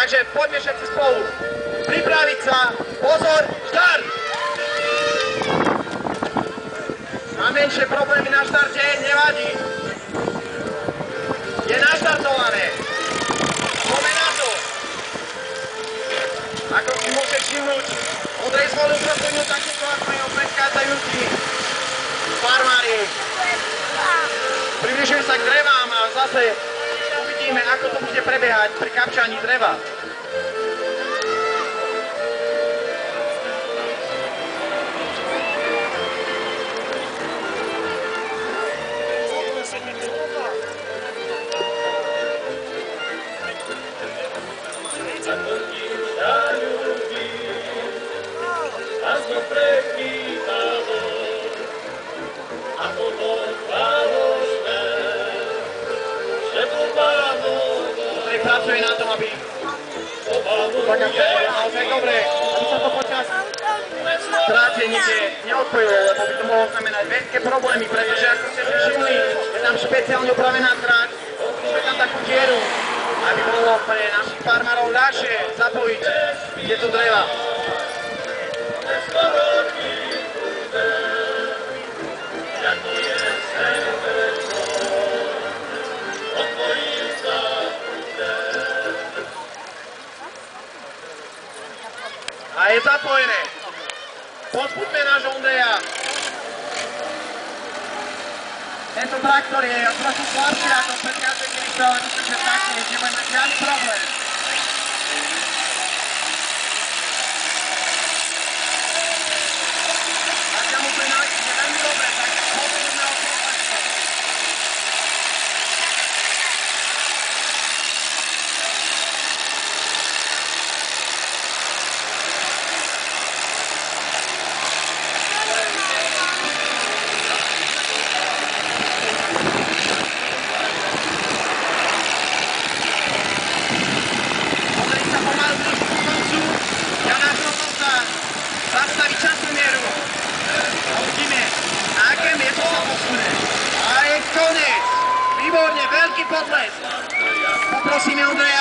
takže poďme všetci spolu. Pripraviť sa, pozor, štart! Má menšie problémy na štarte, nevadí. Je naštartované. Poďme na to. Ako si môžete všimnúť, Ondrej zvolil trochu inú taktiku ako jeho predchádzajúci farmári. Približujem sa k drevám a zase uvidíme, ako to bude prebiehať pri kapčaní dreva. Pracuje na tom, aby naozaj dobre, aby sa to počas tráte nikde neodpojilo, lebo by to mohlo znamenať veľké problémy, pretože ako ste si všimli, je tam špeciálne upravená tráť, je tam takú dieru, aby bolo pre našich farmárov ľahšie zapojiť tieto dreva. A je zapojené. Pozbuďme nášho Ondreja. Tento traktor je trochu slabší ako predchádzajúci, ale myslím, že taktiež nebude mať žiadny problém. Ak sa mu to nájde veľmi dobre, tak pozbuďme ho kompletne. Zastaviť časnú mieru. A uvidíme, na aké miesto sa posunie. A je koniec. Výborne, veľký potlesk. Poprosíme Ondreja.